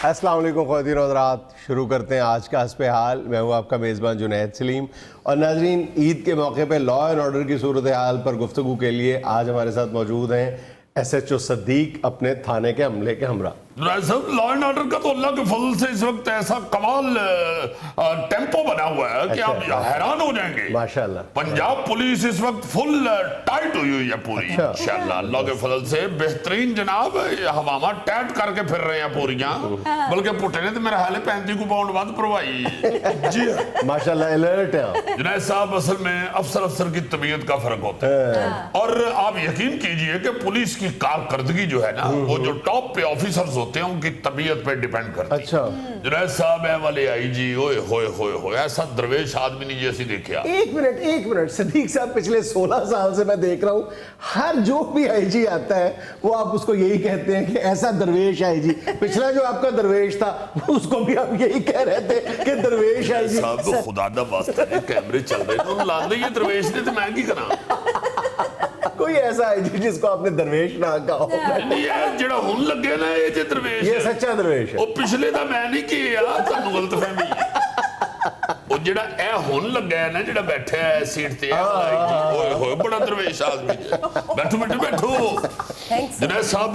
अस्सलाम वालेकुम ख़वातीन और हज़रात, शुरू करते हैं आज का हस्ब हाल। मैं हूँ आपका मेज़बान जुनैद सलीम और नाज़रीन, ईद के मौके पे लॉ एंड ऑर्डर की सूरत हाल पर गुफ्तगू के लिए आज हमारे साथ मौजूद हैं SHO सद्दीक अपने थाने के अमले के हमरा। साहब, लॉ एंड ऑर्डर का तो अल्लाह के फजल से इस वक्त ऐसा कमाल टेम्पो बना हुआ है कि आप हैरान हो जाएंगे। माशाल्लाह। पंजाब पुलिस इस वक्त फुल टाइट हुई है पूरी। इंशाल्लाह अल्लाह के फजल से बेहतरीन जनाब, हवामा टाइट करके फिर रहे हैं पूरियां। बल्कि पुट्टे ने तो मेरा हाल 35 पाउंड बाद भरवाई जी। माशाल्लाह अलर्ट है जुनैद साहब। असल में अफसर की तबीयत का फर्क होता है और आप यकीन कीजिए कि पुलिस की कारकर्दगी जो है ना, वो जो टॉप पे ऑफिसर्स होते हैं उनकी तबीयत पे डिपेंड करती है। अच्छा जुनैद साहब है वाले IG, ओए होए होए होए, ऐसा दरवेश आदमी नहीं जैसी देखा। एक मिनट सदीक साहब, पिछले 16 साल से मैं देख रहा हूँ हर जो भी IG आता है वो आप उसको यही कहते हैं कि ऐसा दरवेश IG। पिछला जो आपका दरवेश था उसको भी आप यही कह रहे थे कि दरवेश IG। साहब तो खुदा दा वास्ता है, कैमरे चल रहे हैं, लांदे ये दरवेश ने तो मैं की करा। कोई ऐसा IG जिसको आपने दरवेश ना कहा हो? ये जेड़ा हुन लगे ना ये जे दरवेश, ये सच्चा दरवेश है। वो पिछले दा मैं नहीं किया, तुहानू गलतफहमी है। वो जेड़ा ए हुन लगा है ना, जेड़ा बैठा है सीट ते, ओए होए बड़ा दरवेश आदमी है। बैठो बेटे बैठो। जुनैद साहब,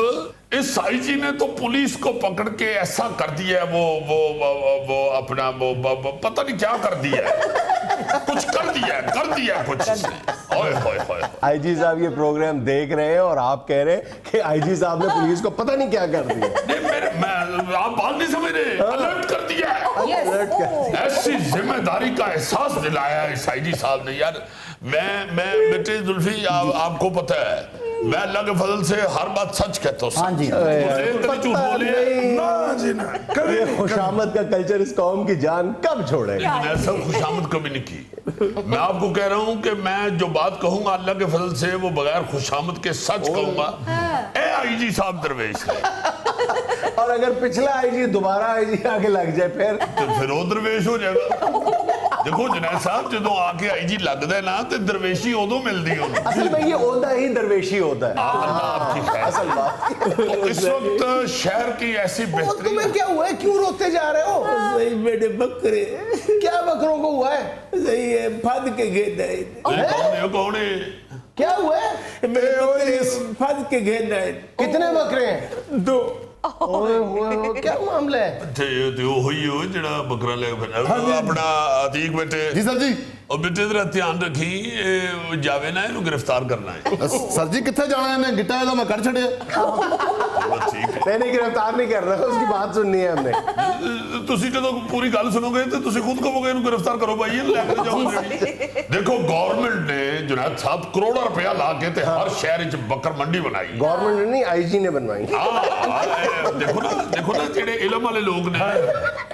इस IG ने तो पुलिस को पकड़ के ऐसा कर दिया है, वो अपना वो पता नहीं क्या कर दिया है, कुछ कर दिया कुछ इसने। ओए होए होए। IG साहब ये प्रोग्राम देख रहे हैं और आप कह रहे हैं कि IG साहब ने पुलिस को पता नहीं क्या कर दिया। नहीं, आप बात नहीं समझ रहे, अलर्ट कर दिया है। अलर्ट क्या? ऐसी जिम्मेदारी का एहसास दिलाया है इस IG साहब ने। यार मैं बेटे जुल्फी, आपको पता है मैं अल्लाह के फजल से हर बात सच कहता हूँ। हाँ जी, कभी झूठ बोले ना जी ना। ये खुशामद का कल्चर इस कौम की जान कब छोड़ेगा? ऐसा खुशामद कभी नहीं की। मैं आपको कह रहा हूँ कि मैं जो बात कहूँगा अल्लाह के फजल से वो बगैर खुशामद के सच कहूँगा। IG साहब दरवेश है। और अगर पिछला IG दोबारा IG आगे लग जाए फिर वो दरवेश हो जाएगा। देखो जुनैद साहब, जो आके IG लगता है ना तो दरवेशी उदों मिलती है। असल में ये ओदा ही दरवेशी होता है। अल्लाह आपकी खैर। असल बात तो इस वक्त शहर की ऐसी बेहतरीन। तुम्हें क्या हुआ है, क्यों रोते जा रहे हो? सही बेटे बकरे क्या बकरों को हुआ है? सही है, फद के घेर रहे कौन है? क्या हुआ है? फद के घेर रहे। कितने बकरे हैं? 2। क्या मामला है? जेड़ा बकरा ले अपना अतीक बेटे। जी सर जी। और बेटे तेरा ध्यान रखी, जावे ना इन्हू गिरफ्तार करना है। सर जी कितने जाना है? गिट्टा तो मैं कर छड़िया। ठीक है, नहीं गिरफ्तार नहीं कर रहा, उसकी बात सुननी है हमने। तुसी जो पूरी गल सुनोगे तो तुसी खुद कहोगे इन्हू गिरफ्तार करो भाई, लेकर जाओ। देखो गवर्नमेंट ने जुनैद साहब करोड़ों रुपया ला के ते हर शहर च बकर मंडी बनाई। गवर्नमेंट ने नहीं, IG ने बनवाई। देखो ना जेड़े इलम वाले लोग ने,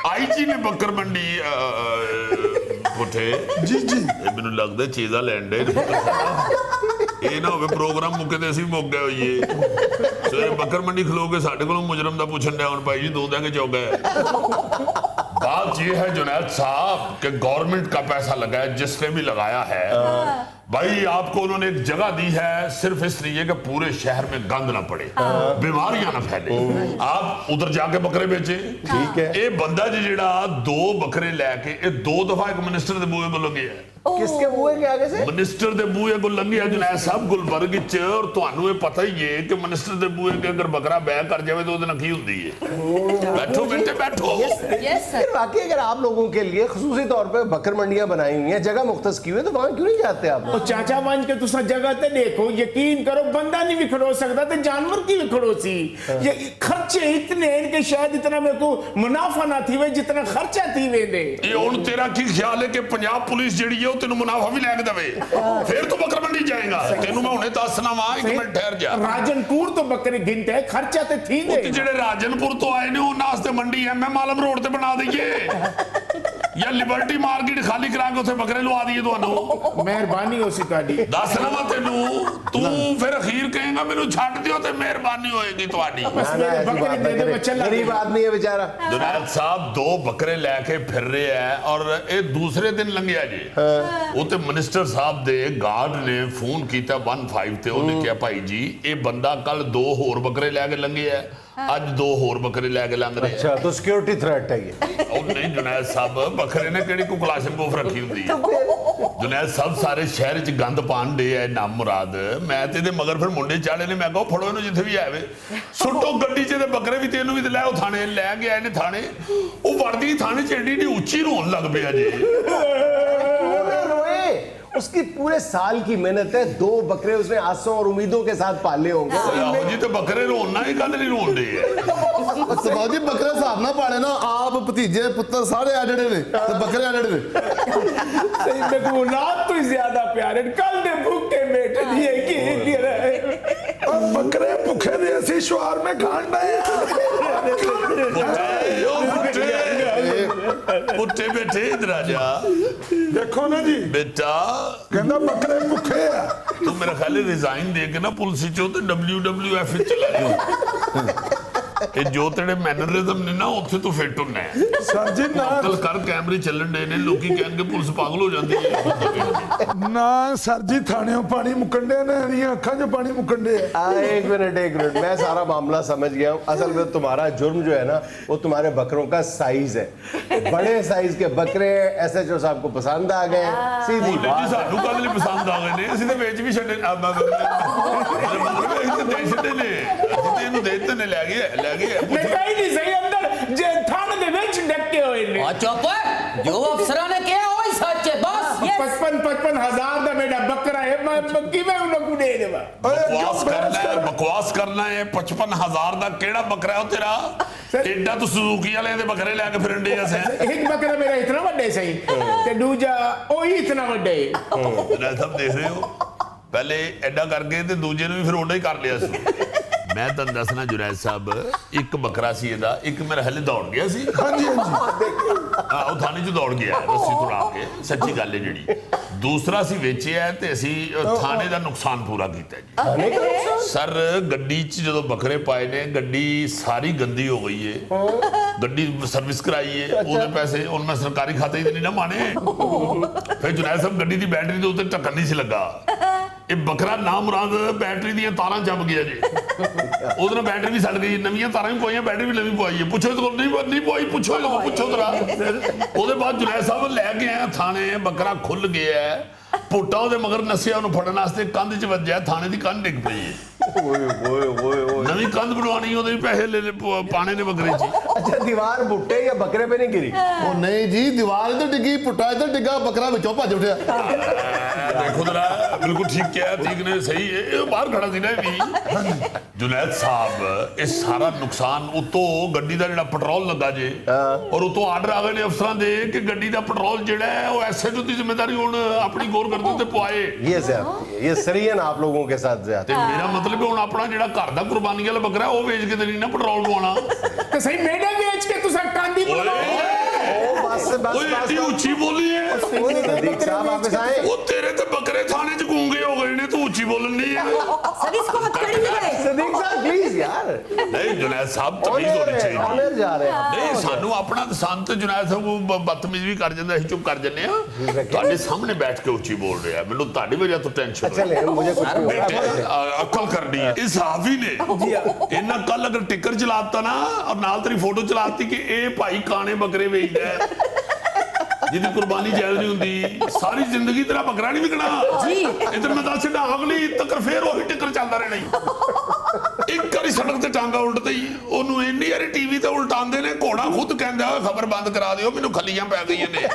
IG ने बकर मंडी पुठे जी जी। मैनू लगदा चीज़ा लैन डे ये ना होवे प्रोग्राम मुके ते असीं मुक गए होइए। सवेरे बकर मंडी खलो के साडे कोलों मुजरम दा पुछन डया हुण भाई जी दूध के चौका है। बात ये है जुनैद साहब कि गवर्नमेंट का पैसा लगा है, जिसने भी लगाया है भाई, आपको उन्होंने एक जगह दी है सिर्फ इसलिए कि पूरे शहर में गंद ना पड़े, बीमारियां ना फैले। आप उधर जाके बकरे बेचे। ठीक है। ये बंदा जी जेड़ा 2 बकरे लेके ये 2 दफा एक मिनिस्टर दे बूहे को लगे है। किसके बूहे के आगे से? मिनिस्टर दे बूहे को लगे है जुनैद साहब गुलबर्ग च। और तुहानू ये पता ही है कि मिनिस्टर दे बूहे के अगर बकरा बैग कर जाए तो ਉਹਦੇ ਨਾਲ ਕੀ ਹੁੰਦੀ है। बैठो बेटे बैठो। फिर वाकई अगर आप लोगों के लिए खुसूसी तौर पे बकर मंडियां बनाई हुई हैं, जगह मुख्तस की हुई है, तो वहां क्यों नहीं जाते आप? चाचा बन के तुसा जगह ते देखो, यकीन करो बंदा नहीं भी खड़ो सकता तो जानवर की भी खड़ो सी। ये खर्चे इतने हैं कि शायद इतना मेरे को मुनाफा ना थी वे जितना खर्चा थी वे दे। ये हुन तेरा की ख्याल है कि पंजाब पुलिस जेड़ी है तेनू मुनाफा भी लैके देवे, फिर तू बकर मंडी जाएगा? तेनू मैं हुणे दसना वा, एक मिनट ठहर जा। राजनपुर तो बकरे गिनते है, खर्चा ते थी दे। जेड़े राजनपुर तो आए ने उन्हां वास्ते मंडी MM आलम रोड ते बना दईए या लिबर्टी मार्केट खाली करा के उसे बकरे लवा दिए तुहानू? मेहरबानी हो सी तुहाडी। दस ना मैं तेनू, तू फिर अखीर कहेगा मैनू छड्ड दियो ते मेहरबानी होएगी तुहाडी। बकरे दे दे बच्चा गरीब आदमी है बेचारा। जुनैद साहब 2 बकरे लेके फिर रहे हैं और ये दूसरे दिन लंघिया जी। वो ते मिनिस्टर साहब दे गार्ड ने फोन किया 15 ते उन्हें कहा भाई जी ये बंदा कल 2 होर बकरे लेके लंघे है ਅੱਜ 2 ਹੋਰ ਬੱਕਰੇ ਲੈ ਕੇ ਲੰਘ ਰਹੇ ਆ। अच्छा तो सिक्योरिटी थ्रेट है ये। ਉਹ ਨਹੀਂ ਜੁਨੈਦ ਸਾਹਿਬ, ਬੱਕਰੇ ਨੇ ਕਿਹੜੀ ਕੋਈ ਕਲਾਸ਼ਨਕੋਫ ਰੱਖੀ ਹੁੰਦੀ ਹੈ। ਜੁਨੈਦ ਸਾਹਿਬ ਸਾਰੇ ਸ਼ਹਿਰ 'ਚ ਗੰਦ ਪਾਣ ਡੇ ਐ ਨਾ ਮੁਰਾਦ। ਮੈਂ ਤੇ ਇਹਦੇ ਮਗਰ ਫਿਰ ਮੁੰਡੇ ਚਾੜੇ ਨੇ, ਮੈਂ ਕਿਹਾ ਫੜੋ ਇਹਨੂੰ ਜਿੱਥੇ ਵੀ ਆਵੇ, ਸੁੱਟੋ ਗੱਡੀ 'ਚ ਤੇ ਬੱਕਰੇ ਵੀ ਤੇ ਇਹਨੂੰ ਵੀ ਤੇ ਲੈ ਉਹ ਥਾਣੇ ਲੈ ਕੇ ਆਏ ਨੇ ਥਾਣੇ। ਉਹ ਵੜਦੀ ਥਾਣੇ 'ਚ ਏਡੀ ਏਡੀ ਉੱਚੀ ਰੋਣ ਲੱਗ ਪਿਆ ਜੀ। रोए, उसकी पूरे साल की मेहनत है, 2 बकरे उसने आसों और उम्मीदों के साथ पाले होंगे। ਆਹੋ ਜੀ ਤੇ ਬੱਕਰੇ ਰੋਣਾ ਇਹ ਗੱਲ ਨਹੀਂ ਰੋਣ ਡੇ ਐ। ਸਰਦਾਰ ਜੀ ਬੱਕਰੇ ਹਿਸਾਬ ਨਾਲ ਪਾਲੇ ਨਾ, ਆਪ ਭਤੀਜੇ ਪੁੱਤਰ ਸਾਰੇ ਐਡੜੇ ਨੇ ਤੇ ਬੱਕਰੇ ਐਡੜੇ ਨੇ। सही में को औलाद तो ज्यादा प्यारे कल दे भूखे बैठे दिए की दे रहे ਬੱਕਰੇ ਭੁੱਖੇ ਦੇ ਅਸੀਂ ਸ਼ਵਾਰ ਮੇ ਖਾਣ ਡਏ ਪੁੱਟੇ ਬੈਠੇ ਇਧਰ ਆ ਜਾ ਦੇਖੋ ਨਾ ਜੀ, ਬੇਟਾ। ਕਹਿੰਦਾ ਬੱਕਰੇ ਭੁੱਖੇ ਆ। ਤੂੰ ਮੇਰਾ ਖਿਆਲ ਰਿਜ਼ਾਈਨ ਦੇ ਕੇ ਨਾ ਪੁਲਿਸ ਚੋਂ ਤੇ WWF ਵਿੱਚ ਚਲਾ ਜਾ। ਇਹ ਜੋ ਤੇਰੇ ਮੈਨਰਿਜ਼ਮ ਨੇ ਨਾ ਉੱਥੇ ਤੂੰ ਫਿੱਟ ਹੁੰਨਾ ਹੈ। ਸਰ ਜੀ ਨਾ ਕਲ ਕਰ ਕੈਮਰੇ ਚੱਲਣ ਦੇ ਨੇ, ਲੋਕੀ ਕਹਿਣਗੇ ਪੁਲਿਸ ਪਾਗਲ ਹੋ ਜਾਂਦੀ ਹੈ। ਨਾ सर जी थाने पानी मुकंडे ने अखा च पानी मुकंडे एक मिनट मैं सारा मामला समझ गया हूँ। असल में तुम्हारा जुर्म जो है ना वो तुम्हारे बकरों का साइज है। बड़े साइज के बकरे SHO साहब को पसंद आ गए, सीधी ਜੀ बात है। ਸਾਨੂੰ ਕੱਲ ਨਹੀਂ ਪਸੰਦ ਆ ਗਏ ਨੇ, ਅਸੀਂ ਤਾਂ ਵੇਚ ਵੀ ਛੱਡੇ ਦੇ ਛੱਡੇ ਨੇ, ਅਸੀਂ ਤੇ ਇਹਨੂੰ ਦੇ ਦਿੱਤੇ ਨੇ, ਲੈ ਗਏ मैं कहीं नहीं सही अंदर जे थाने दे विच डके होए ने ਆ ਚੁੱਪ ਜੋ ਅਫਸਰਾਂ ਨੇ ਕਿਹਾ ਉਹ ਹੀ ਸੱਚ ਹੈ ਬਸ 55 हजार दा मेरा बकरा है मैं किवें उन को दे देवा ਬਕਵਾਸ ਕਰਨਾ ਹੈ। 55,000 ਦਾ ਕਿਹੜਾ ਬੱਕਰਾ ਉਹ ਤੇਰਾ? ਐਡਾ ਤੂੰ ਸੁਜ਼ੂਕੀ ਵਾਲਿਆਂ ਦੇ ਬੱਕਰੇ ਲੈ ਕੇ ਫਿਰਨ ਡੇ ਐ। एक बकरा मेरा इतना बड़े सही ते दूजा ओ ही इतना बड़े ਜੁਨੈਦ ਸਾਹਿਬ ਦੇਖ ਰਹੇ ਹੋ, ਪਹਿਲੇ ਐਡਾ ਕਰਕੇ ਤੇ ਦੂਜੇ ਨੂੰ ਵੀ ਫਿਰ ਓਡਾ ਹੀ ਕਰ ਲਿਆ ਸੀ। ਮੈਂ ਤੁਹਾਨੂੰ ਦੱਸਣਾ ਜੁਨੈਦ ਸਾਹਿਬ, ਇੱਕ ਬੱਕਰਾ ਸੀ ਇਹਦਾ, ਇੱਕ ਮੇਰਾ ਹਲੇ ਦੌੜ ਗਿਆ ਸੀ। ਹਾਂਜੀ ਹਾਂਜੀ ਉਹ ਥਾਣੇ 'ਚ ਦੌੜ ਗਿਆ ਰੱਸੀ ਤੁੜਾ ਕੇ, ਸੱਚੀ ਗੱਲ ਹੈ ਜਿਹੜੀ। ਦੂਸਰਾ ਸੀ ਵੇਚਿਆ ਤੇ ਅਸੀਂ ਥਾਣੇ ਦਾ ਨੁਕਸਾਨ ਪੂਰਾ ਕੀਤਾ ਜੀ। ਸਰ ਗੱਡੀ 'ਚ ਜਦੋਂ ਬੱਕਰੇ ਪਾਏ ਨੇ, ਗੱਡੀ ਸਾਰੀ ਗੰਦੀ ਹੋ ਗਈ ਏ। ਗੱਡੀ ਸਰਵਿਸ ਕਰਾਈ ਏ, ਉਹਦੇ ਪੈਸੇ ਹੁਣ ਮੈਂ ਸਰਕਾਰੀ ਖਾਤੇ 'ਚ ਨਹੀਂ ਨਾ ਮਾਣੇ। ਫਿਰ ਜੁਨੈਦ ਸਾਹਿਬ ਗੱਡੀ ਦੀ ਬੈਟਰੀ ਦੇ ਉੱਤੇ ਢੱਕਣ ਨਹੀਂ ਸੀ ਲੱਗਾ। ਇਹ ਬੱਕਰਾ ਨਾ ਮੁਰਾਦ ਬੈਟਰੀ ਦੀਆਂ ਤਾਰਾਂ ਜੰਮ ਗਿਆ ਜੀ। ਉਹਦੇ ਨਾਲ ਬੈਟਰੀ ਵੀ ਸੜ ਗਈ, ਨਵੀਆਂ ਤਾਰਾਂ ਵੀ ਪਵਾਈਆਂ, ਬੈਟਰੀ ਵੀ ਨਵੀਂ ਪਵਾਈ ਹੈ। ਪੁੱਛੋ ਇਹਦੇ ਕੋਲ ਨਹੀਂ ਪਵਾਈ, ਪੁੱਛੋ ਇਹਦੇ ਕੋਲ, ਪੁੱਛੋ ਤਰਾ। ਉਹਦੇ ਬਾਅਦ ਜੁਨੈਦ ਸਾਹਿਬ ਲੈ ਕੇ ਆਇਆ ਥਾਣੇ, ਬੱਕਰਾ ਖੁੱਲ ਗਿਆ, ਪੁੱਟਾ ਉਹਦੇ ਮਗਰ ਨਸਿਆ, ਉਹਨੂੰ ਫੜਨ ਵਾਸਤੇ ਕੰਧ 'ਚ ਵੱਜਿਆ, ਥਾਣੇ ਦੀ ਕੰਧ ਡਿੱਗ ਪਈ ਹੈ। ਨਵੀਂ ਕੰਧ ਬਣਵਾਉਣੀ, ਉਹਦੇ ਵੀ ਪੈਸੇ ਲੈ ਪਾਣੇ ਨੇ ਬੱਕਰੇ 'ਚ। अच्छा दीवार भुट्टे या बकरे पे नहीं गिरी? ਉਹ ਨਹੀਂ ਜੀ, ਦੀਵਾਰ ਇੱਧਰ ਡਿੱਗੀ, ਪੁੱਟਾ ਇੱਧਰ ਡਿੱਗਾ, ਬੱਕਰਾ ਵਿੱਚੋਂ ਭੱਜ ਉੱਠਿਆ। ਦੇਖੋ ਜਰਾ, ਬਿਲਕੁਲ ਠੀਕ ਕਿਹਾ, ਠੀਕ ਨੇ, ਸਹੀ ਹੈ। ਇਹ ਬਾਹਰ ਖੜਾ ਸੀ ਨਾ ਇਹ ਵੀ। ਜੁਨੈਦ ਸਾਹਿਬ, ਇਹ ਸਾਰਾ ਨੁਕਸਾਨ ਉਤੋਂ ਗੱਡੀ ਦਾ ਜਿਹੜਾ ਪੈਟਰੋਲ ਲੱਗਾ ਜੇ, ਔਰ ਉਤੋਂ ਆਰਡਰ ਆ ਗਏ ਨੇ ਅਫਸਰਾਂ ਦੇ ਕਿ ਗੱਡੀ ਦਾ ਪੈਟਰੋਲ ਜਿਹੜਾ ਹੈ ਉਹ SHO ਦੀ ਜ਼ਿੰਮੇਵਾਰੀ ਹੁਣ ਆਪਣੀ ਗੌਰ ਕਰਦੇ ਤੇ ਪਵਾਏ। ये ज्यादती है, ये सरीयन आप लोगों के साथ ਤੇ ज्यादती। ਮੇਰਾ ਮਤਲਬ ਹੁਣ ਆਪਣਾ ਜਿਹੜਾ ਘਰ ਦਾ ਕੁਰਬਾਨੀ ਵਾਲਾ ਬੱਕਰਾ ਉਹ ਵੇਚ ਕੇ ਤੇ ਨਹੀਂ ਨਾ ਪੈਟਰੋਲ ਪਵਾਉਣਾ। तो सही मेढे बेच के तुसा कांदी बनवाओ ਓਏ ਐਡੀ ਉੱਚੀ ਬੋਲੀ ਹੈ। सदीक साहब वापस आए। ਉਹ ਤੇਰੇ ਤੇ ਬੱਕਰੇ ਥਾਣੇ 'ਚ ਗੂੰਗੇ ਹੋ ਗਏ ਨੇ, ਤੂੰ ਉੱਚੀ ਬੋਲਣ ਦੀ ਹੈ। ਸਰ ਇਸ ਕੋ ਮਤ ਕਰੀਏ। सदीक साहब प्लीज यार, ਨਹੀਂ ਜੁਨੈਦ ਸਾਹਿਬ ਤਮੀਜ਼ ਹੋਣੀ ਚਾਹੀਦੀ। ऑनर जा रहे हैं। ਨਹੀਂ ਸਾਨੂੰ ਆਪਣਾ ਸੰਤ ਜੁਨੈਦ ਸਾਹਿਬ ਨੂੰ ਬਦਤਮੀਜ਼ ਵੀ ਕਰ ਜਾਂਦਾ, ਅਸੀਂ ਚੁੱਪ ਕਰ ਜੰਨੇ ਆ। ਤੁਹਾਡੇ ਸਾਹਮਣੇ ਬੈਠ ਕੇ ਉੱਚੀ ਬੋਲ ਰਿਹਾ, ਮੈਨੂੰ ਤੁਹਾਡੀ ਵਜ੍ਹਾ ਤੋਂ ਟੈਨਸ਼ਨ अच्छा ले, मुझे कुछ नहीं हो रहा। ਅਕਲ ਕਰਨੀ ਹੈ। ਇਹ ਸਾਫੀ ਨੇ ਇਹਨਾਂ ਕੱਲ ਅਗਰ ਟਿੱਕਰ ਚਲਾਤਾ ਨਾ ਔਰ ਨਾਲ ਤੇਰੀ ਫੋਟੋ ਚਲਾਤੀ ਕਿ ਇਹ ਭਾਈ ਕਾਣੇ ਬੱਕਰੇ ਵੇਚਦਾ ਹੈ, ਜਿਹਦੀ ਕੁਰਬਾਨੀ ਜਾਇਜ਼ ਨਹੀਂ ਹੁੰਦੀ, ਸਾਰੀ ਜ਼ਿੰਦਗੀ ਤੇਰਾ ਬੱਕਰਾ ਨਹੀਂ ਵਿਕਣਾ ਜੀ। ਇਧਰ ਮੈਂ ਦੱਸ ਛੱਡਾ, ਅਗਲੀ ਤੱਕ ਫੇਰ ਉਹੀ ਟਿੱਕਰ ਚੱਲਦਾ ਰਹਿਣਾ ਹੀ। ਇੱਕ ਵਾਰੀ ਸੜਕ ਤੇ ਟਾਂਗਾ ਉਲਟਦਾ ਹੀ ਉਹਨੂੰ ਇੰਨੀ ਵਾਰੀ ਟੀਵੀ ਤੇ ਉਲਟਾਉਂਦੇ ਨੇ, ਘੋੜਾ ਖੁਦ ਕਹਿੰਦਾ ਖਬਰ ਬੰਦ ਕਰਾ ਦਿਓ, ਮੈਨੂੰ ਖੱਲੀਆਂ ਪੈ ਗਈਆਂ ਨੇ।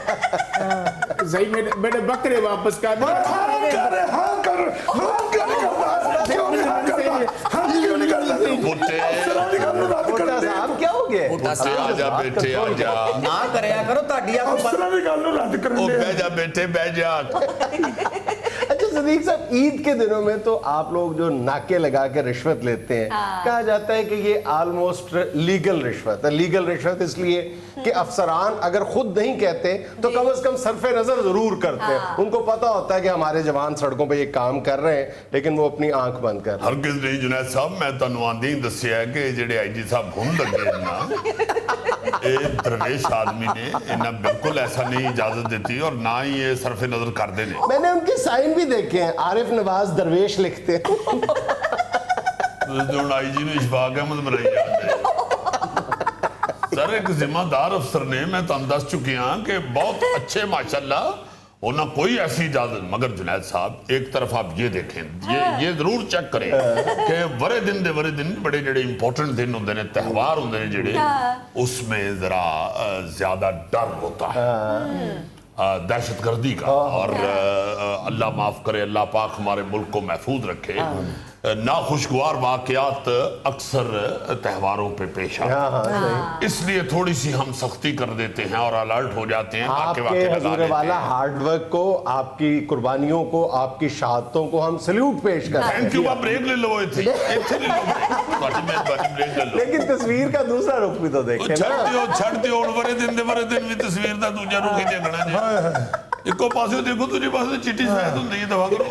सही मेरे बकरे वापस कर दो हाँ कर क्यों नहीं करता ਪੁੱਤੇ मोटा साहब क्या हो गया? ਪੁੱਤੇ ਆ ਜਾ, ਬੇਟੇ ਆ ਜਾ। ਨਾ ਕਰਿਆ ਕਰੋ, ਤੁਹਾਡੀ ਅੱਖ ਅਫਸਰਾਂ ਦੀ ਗੱਲ ਨੂੰ ਰੱਦ ਕਰਨ ਉਹ ਦੇ ਬਹਿ ਜਾ ਬੇਟੇ, ਬਹਿ ਜਾ। अच्छा सदीक साहब, ईद के दिनों में तो आप लोग जो नाके लगा के रिश्वत लेते हैं, कहा जाता है कि ये ऑलमोस्ट लीगल रिश्वत है। लीगल रिश्वत इसलिए कि अफसरान अगर खुद नहीं कहते तो कम से कम सरफे नजर जरूर करते हैं। उनको पता होता है कि हमारे जवान सड़कों पे ये काम कर रहे हैं, लेकिन वो अपनी आंख बंद कर रहे हैं। ਹਰਗਿਜ਼ ਨਹੀਂ ਜੁਨੈਦ ਸਾਹਿਬ, ਮੈਂ ਤੁਹਾਨੂੰ ਆਂਦੀ ਹੀ ਦੱਸਿਆ ਕਿ ਜਿਹੜੇ IG ਸਾਹਿਬ ਹੁਣ ਲੱਗੇ ਨਾ, ਇਹ ਦਰਵੇਸ਼ ਆਦਮੀ ਨੇ, ਇਹਨਾਂ ਬਿਲਕੁਲ ਐਸਾ ਨਹੀਂ ਇਜਾਜ਼ਤ ਦਿੱਤੀ ਔਰ ਨਾ ਹੀ ਇਹ ਸਰਫੇ ਨਜ਼ਰ ਕਰਦੇ ਨੇ। मैंने उनके साइन भी देखे हैं, आरिफ नवाज दरवेश लिखते हैं। ہوں آئی جی نے اشفاق احمد بنائی جاتے سر ایک ذمہ دار افسر نے میں تم دس چکی ہوں کہ بہت اچھے ماشاءاللہ ہونا کوئی ایسی اجازت مگر جنید صاحب ایک طرف آپ یہ دیکھیں یہ ضرور چیک کریں کہ ورے دن بڑے جڑے امپورٹنٹ دن ہوندے نے تہوار ہوندے نے جڑے اس میں ذرا زیادہ ڈر ہوتا ہے دہشت گردی کا اور اللہ معاف کرے اللہ پاک ہمارے ملک کو محفوظ رکھے ناخوشگوار واقعات اکثر تہواروں پہ پیش آتے ہیں اس لیے تھوڑی سی ہم سختی کر دیتے ہیں اور الرٹ ہو جاتے ہیں آپ کے حضور والا ہارڈ ورک کو آپ کی قربانیوں کو آپ کی شہادتوں کو ہم سلیوٹ پیش کرتے ہیں تھینک یو آپ بریک لے لو لیکن تصویر کا دوسرا رخ بھی تو دیکھیں چھڑ دیو ورے دن بھی تصویر دا دوجا رخ ہی دیکھنا جی ایک پاسے دیکھو دوجے پاسے چٹی سفید ہوندی ہے دفعہ کرو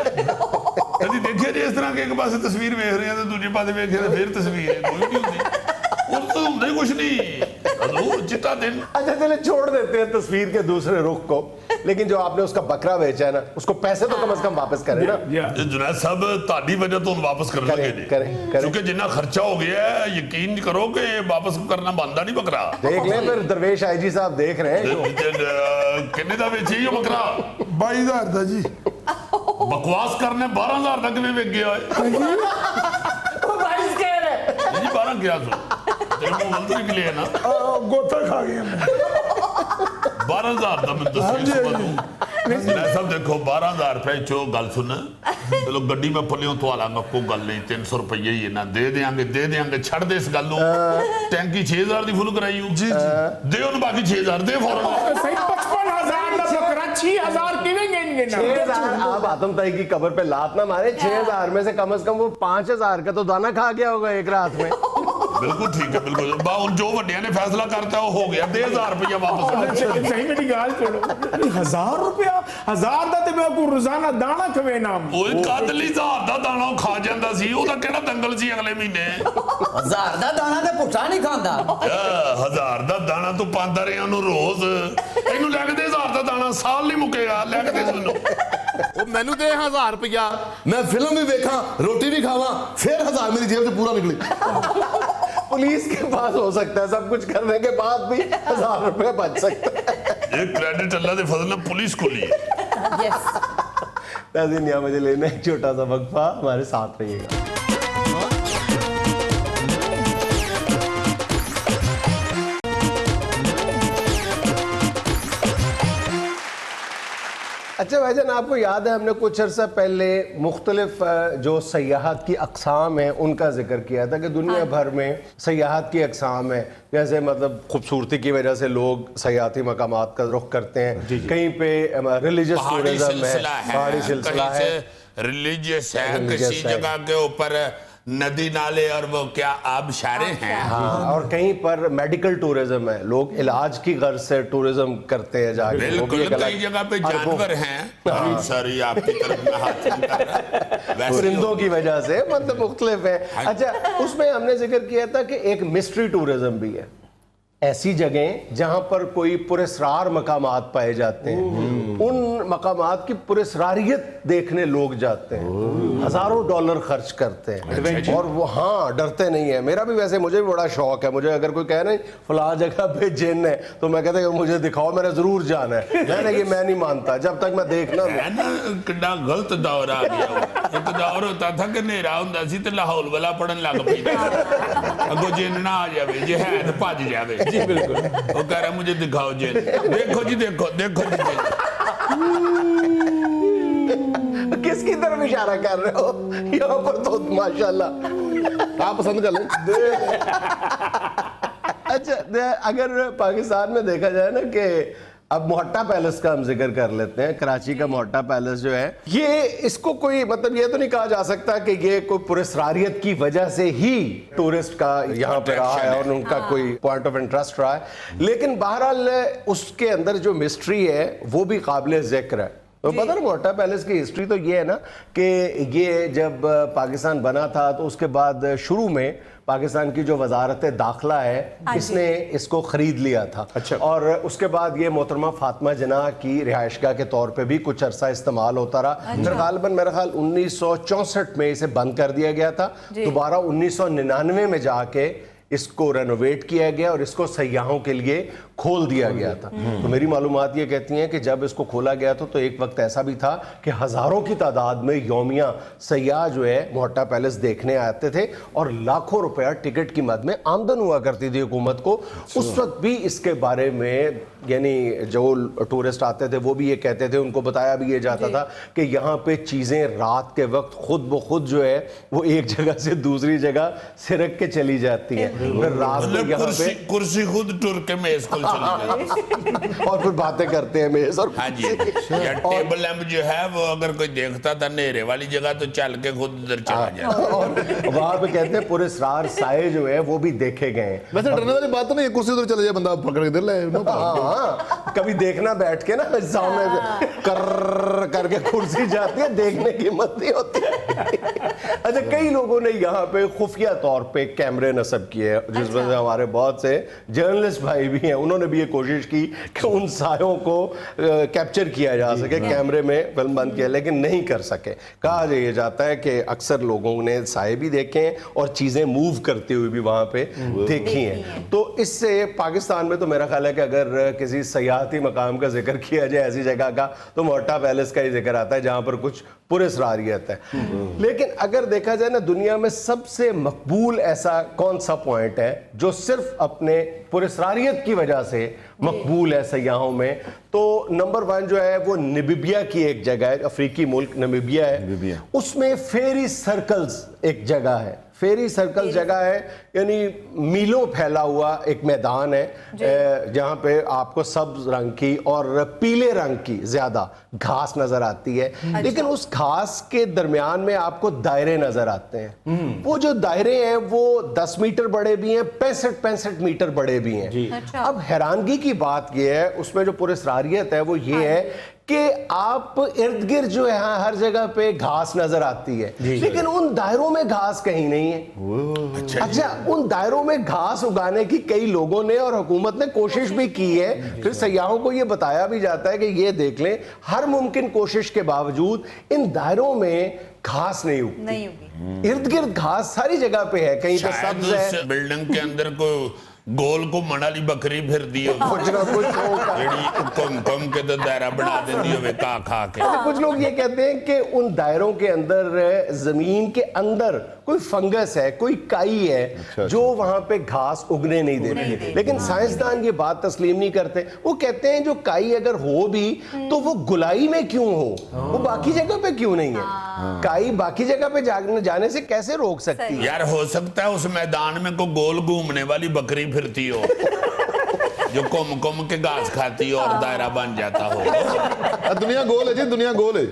کدی دیکھے جی اس طرح کہ ایک پاسے تصویر ویکھ رہے ہیں تو دوجے پاسے ویکھ رہے ہیں پھر تصویر ہے کوئی نہیں ہوندی اور تو ہوندا ہی کچھ نہیں حضور چٹا دن اچھا چلے چھوڑ دیتے ہیں تصویر کے دوسرے رخ کو لیکن جو آپ نے اس کا بکرا بیچا ہے نا اس کو پیسے تو کم از کم واپس کریں نا جنید صاحب تہاڈی وجہ تو واپس کر لگے جی کیونکہ جنہ خرچہ ہو گیا ہے یقین کرو کہ واپس کرنا بندا نہیں بکرا دیکھ لیں پھر درویش آئی جی صاحب دیکھ رہے ہیں کنے دا بیچی یہ بکرا 22,000 دا جی بکواس کرنے 12,000 تک بھی وک گیا ہے جی 12 کیا سو تیرے منہ بند نکلے ہے نا گوتا کھا گیا میں 12,000 دا میں تصویر سمجھ دوں میں سب دیکھو 12,000 روپے چو گل سننا چلو گڈی میں پلیوں تو آلہ گا کو گل نہیں 300 روپے ہی ہے نا دے دیاں گے چھڑ دے اس گل نو ٹینکی 6,000 دی فل کرائی ہوں دے انہوں باقی 6,000 دے فوراں صحیح 55,000 دا بکرا 6,000 کیویں گے ان 6,000 آپ آتم تائی کی قبر پہ لات نہ مارے 6,000 میں سے کم از کم وہ 5,000 کا تو دانا کھا گیا ہوگا ایک رات میں بالکل ٹھیک ہے بالکل باہن جو وڈیاں نے فیصلہ کرتا ہے وہ ہو گیا 10,000 روپیہ واپس صحیح میری گال چھوڑو 1,000 روپیہ 1,000 دا تے میں کو روزانہ دانا کھوے نا اوہ قاتلی 1,000 دا دانا کھا جاندہ سی وہ دا کیڑا دنگل سی اگلے مہینے 1000 دا دانا تے پٹھا نہیں کھاندا 1,000 دا دانا تو پاندا رہے انہوں روز اینو لے کے دے 1,000 دا دانا سال نہیں مکے گا لے کے دے سنو وہ مینو دے 1,000 روپیہ میں فلم بھی دیکھاں روٹی بھی کھاواں پھر 1,000 میری جیب سے پورا نکلی پولیس کے پاس ہو سکتا ہے سب کچھ کرنے کے بعد بھی 1,000 روپے بچ سکتا ہے ایک کریڈٹ اللہ دے فضل نے پولیس کو لی ناظرین یہاں مجھے لینا ایک چھوٹا سا وقفہ ہمارے ساتھ رہیے گا اچھا بھائی جان آپ کو یاد ہے ہم نے کچھ عرصہ پہلے مختلف جو سیاحت کی اقسام ہیں ان کا ذکر کیا تھا کہ دنیا بھر میں سیاحت کی اقسام ہیں جیسے مطلب خوبصورتی کی وجہ سے لوگ سیاحتی مقامات کا رخ کرتے ہیں کہیں پہ ریلیجس ٹورزم ہے پہاڑی سلسلہ ہے ریلیجس ہے کسی جگہ کے اوپر ندی نالے اور وہ کیا آب شارے ہیں اور کہیں پر میڈیکل ٹورزم ہے لوگ علاج کی غرض سے ٹورزم کرتے ہیں جا کے بالکل کئی جگہ پہ جانور ہیں ساری آپ کی طرف میں ہاتھ کر رہا ہے پرندوں کی وجہ سے مطلب مختلف ہے اچھا اس میں ہم نے ذکر کیا تھا کہ ایک مسٹری ٹورزم بھی ہے ایسی جگہیں جہاں پر کوئی پراسرار مقامات پائے جاتے ہیں ان مقامات کی پراسراریت دیکھنے لوگ جاتے ہیں ہزاروں ڈالر خرچ کرتے ہیں اور وہ ہاں ڈرتے نہیں ہیں میرا بھی ویسے مجھے بھی بڑا شوق ہے مجھے اگر کوئی کہے نا فلاں جگہ پہ جن ہے تو میں کہتا کہ مجھے دکھاؤ میرا ضرور جانا ہے یہ میں نہیں مانتا جب تک میں دیکھنا کڈا غلط دور آ گیا ایک دور ہوتا تھا کہ نیرا ہوندا سی تے لاہور والا پڑھن لگ پیا اگو جن نہ آ جاوے جے ہے تے بھج جاوے جی بالکل وہ کہہ رہا مجھے دکھاؤ جن دیکھو جی دیکھو دیکھو جی کس کی طرف اشارہ کر رہے ہو یہاں پر تو ماشاءاللہ آپ پسند کر لیں اچھا اگر پاکستان میں دیکھا جائے نا کہ اب موہٹا پیلس کا ہم ذکر کر لیتے ہیں کراچی کا موہٹا پیلس جو ہے یہ اس کو کوئی مطلب یہ تو نہیں کہا جا سکتا کہ یہ کوئی پراسراریت کی وجہ سے ہی ٹورسٹ کا یہاں پہ رہا ہے اور ان کا کوئی پوائنٹ آف انٹرسٹ رہا ہے لیکن بہرحال اس کے اندر جو مسٹری ہے وہ بھی قابل ذکر ہے تو پتہ نا موٹا پیلس کی ہسٹری تو یہ ہے نا کہ یہ جب پاکستان بنا تھا تو اس کے بعد شروع میں پاکستان کی جو وزارت داخلہ ہے اس نے اس کو خرید لیا تھا اور اس کے بعد یہ محترمہ فاطمہ جناح کی رہائش گاہ کے طور پہ بھی کچھ عرصہ استعمال ہوتا رہا. پھر غالباً میرا خیال 1964 میں اسے بند کر دیا گیا تھا. دوبارہ 1999 میں جا کے اس کو رینوویٹ کیا گیا اور اس کو سیاحوں کے لیے کھول دیا گیا تھا. تو میری معلومات یہ کہتی ہیں کہ جب اس کو کھولا گیا تو ایک وقت ایسا بھی تھا کہ ہزاروں کی تعداد میں یومیہ سیاح جو ہے موٹا پیلس دیکھنے آتے تھے اور لاکھوں روپیہ ٹکٹ کی مد میں آمدن ہوا کرتی تھی حکومت کو. اس وقت بھی اس کے بارے میں یعنی جو ٹورسٹ آتے تھے وہ بھی یہ کہتے تھے, ان کو بتایا بھی یہ جاتا تھا کہ یہاں پہ چیزیں رات کے وقت خود بخود جو ہے وہ ایک جگہ سے دوسری جگہ سرک کے چلی جاتی ہیں. پھر رات میں یہاں پہ کرسی خود ٹر کے میز کھل چلی جاتی اور پھر باتیں کرتے ہیں میز اور ہاں جی یا ٹیبل لیمپ جو ہے وہ اگر کوئی دیکھتا تھا نیرے والی جگہ تو چل کے خود ادھر چلا جاتا. اور وہاں پہ کہتے ہیں پر اسرار سائے جو ہے وہ بھی دیکھے گئے ہیں. ویسے ڈرنے والی بات تو نہیں, کرسی ادھر چلے جائے بندہ پکڑ کے دے لے. ہاں کبھی دیکھنا بیٹھ کے نا سامنے کر کے کرسی جاتی ہے, دیکھنے کی ہمت نہیں ہوتی. اچھا کئی لوگوں نے یہاں پہ خفیہ طور پہ کیمرے نصب کیے, جس وجہ سے ہمارے بہت سے جرنلسٹ بھائی بھی ہیں, انہوں نے بھی یہ کوشش کی کہ ان سایوں کو کیپچر کیا جا سکے, کیمرے میں فلم بند کیا, لیکن نہیں کر سکے. کہا یہ جاتا ہے کہ اکثر لوگوں نے سائے بھی دیکھے ہیں اور چیزیں موو کرتے ہوئے بھی وہاں پہ دیکھی ہیں. تو اس سے پاکستان میں تو میرا خیال ہے کہ اگر کسی سیاحتی مقام کا ذکر کیا جائے ایسی جگہ کا تو موٹا پیلس کا ہی ذکر آتا ہے جہاں پر کچھ پراسراریت ہے. لیکن اگر دیکھا جائے نا دنیا میں سب سے مقبول ایسا کون سا پوائنٹ ہے جو صرف اپنے پراسراریت کی وجہ سے مقبول ہے سیاحوں میں, تو نمبر 1 جو ہے وہ نمیبیا کی ایک جگہ ہے, افریقی ملک نمیبیا ہے. اس میں فیری سرکلز ایک جگہ ہے. فیری سرکل جگہ ہے یعنی میلوں پھیلا ہوا ایک میدان ہے جہاں پہ آپ کو سبز رنگ کی اور پیلے رنگ کی زیادہ گھاس نظر آتی ہے. لیکن اس گھاس کے درمیان میں آپ کو دائرے نظر آتے ہیں. وہ جو دائرے ہیں وہ 10 میٹر بڑے بھی ہیں, 65 میٹر بڑے بھی ہیں. اب حیرانگی کی بات یہ ہے, اس میں جو پراسراریت ہے وہ یہ ہے کہ آپ ارد گرد جو ہے ہر جگہ پہ گھاس نظر آتی ہے, لیکن ان دائروں میں گھاس کہیں نہیں ہے. اچھا ان دائروں میں گھاس اگانے کی کئی لوگوں نے اور حکومت نے کوشش بھی کی ہے. پھر سیاحوں کو یہ بتایا بھی جاتا ہے کہ یہ دیکھ لیں ہر ممکن کوشش کے باوجود ان دائروں میں گھاس نہیں اگتی. ارد گرد گھاس ساری جگہ پہ ہے, کہیں پہ سبز ہے. بلڈنگ کے اندر کو گول کو منالی بکری پھر دی کچھ نہ کچھ ہوگا, کم کے تو دائرہ بنا دیتی ہوئے کھا کے. کچھ لوگ یہ کہتے ہیں کہ ان دائروں کے اندر زمین کے اندر کوئی فنگس ہے, کوئی کائی ہے جو وہاں پہ گھاس اگنے نہیں دیتی. لیکن سائنسدان یہ بات تسلیم نہیں کرتے. وہ کہتے ہیں جو کائی اگر ہو بھی تو وہ گلائی میں کیوں ہو, وہ باقی جگہ پہ کیوں نہیں ہے. کائی باقی جگہ پہ جانے سے کیسے روک سکتی ہے؟ یار ہو سکتا ہے اس میدان میں کوئی گول گھومنے والی بکری پھرتی ہو جو کم کے گھاس کھاتی ہو اور دائرہ بن جاتا ہو. دنیا گول ہے جی, دنیا گول ہے.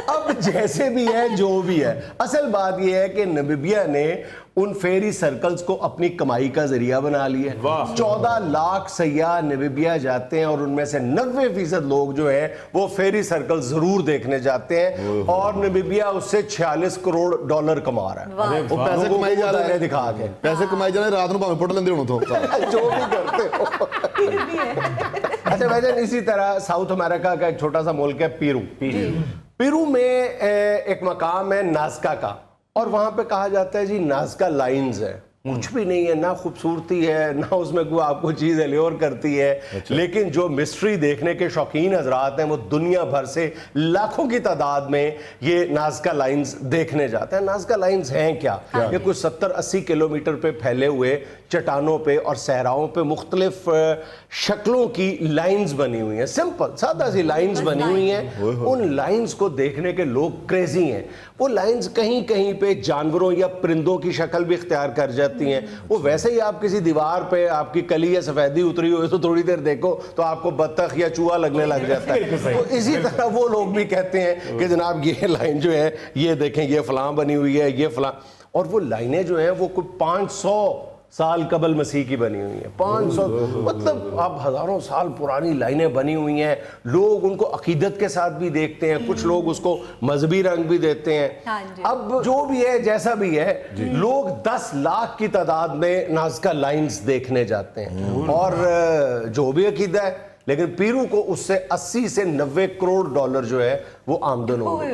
اب جیسے بھی ہے جو بھی ہے, اصل بات یہ ہے کہ نمیبیا نے ان فیری سرکلز کو اپنی کمائی کا ذریعہ بنا لیا. 14 لاکھ سیاح نمیبیا جاتے ہیں اور ان میں سے 90% لوگ جو ہیں وہ فیری سرکل ضرور دیکھنے جاتے ہیں, اور نمیبیا اس سے $46 کروڑ کما رہا ہے. وہ پیسے کمائی جا رہے ہیں, دکھا کے پیسے کمائی جا رہے ہیں, رات میں پٹ لیندے ہوں تو جو بھی کرتے ہو. اچھا بھائی, اسی طرح ساؤتھ امریکہ کا ایک چھوٹا سا ملک ہے پیرو. پیرو میں ایک مقام ہے نازکا کا, اور وہاں پہ کہا جاتا ہے جی نازکا لائنز ہے. کچھ بھی نہیں ہے, نہ خوبصورتی ہے نہ اس میں کوئی آپ کو چیز الیور کرتی ہے. لیکن جو مسٹری دیکھنے کے شوقین حضرات ہیں وہ دنیا بھر سے لاکھوں کی تعداد میں یہ نازکا لائنز دیکھنے جاتے ہیں. نازکا لائنز ہیں کیا؟ یہ کچھ 70-80 کلومیٹر پہ پھیلے ہوئے چٹانوں پہ اور صحراؤں پہ مختلف شکلوں کی لائنز بنی ہوئی ہیں. سمپل سادہ سی لائنز بنی ہوئی ہیں. ان لائنز کو دیکھنے کے لوگ کریزی ہیں. وہ لائنز کہیں کہیں پہ جانوروں یا پرندوں کی شکل بھی اختیار کر جاتی ہیں. وہ ویسے ہی آپ کسی دیوار پہ آپ کی کلی یا سفیدی اتری ہوئی تو تھوڑی دیر دیکھو تو آپ کو بطخ یا چوہا لگنے لگ جاتا ہے. تو اسی طرح وہ لوگ بھی کہتے ہیں کہ جناب یہ لائن جو ہے یہ دیکھیں یہ فلاں بنی ہوئی ہے, یہ فلاں. اور وہ لائنیں جو ہیں وہ کوئی 500 साल कबल मसीह की बनी हुई हैं, 500 मतलब अब हज़ारों साल पुरानी लाइनें बनी हुई हैं। लोग उनको अकीदत के साथ भी देखते हैं, कुछ लोग उसको मजहबी रंग भी देते हैं। अब जो भी है जैसा भी है, लोग 10 लाख की तादाद में नाज़का लाइन्स देखने जाते हैं और जो भी अकीदा है, लेकिन पीरू को उससे 80 से 90 करोड़ डॉलर जो है वो आमदन हो गई।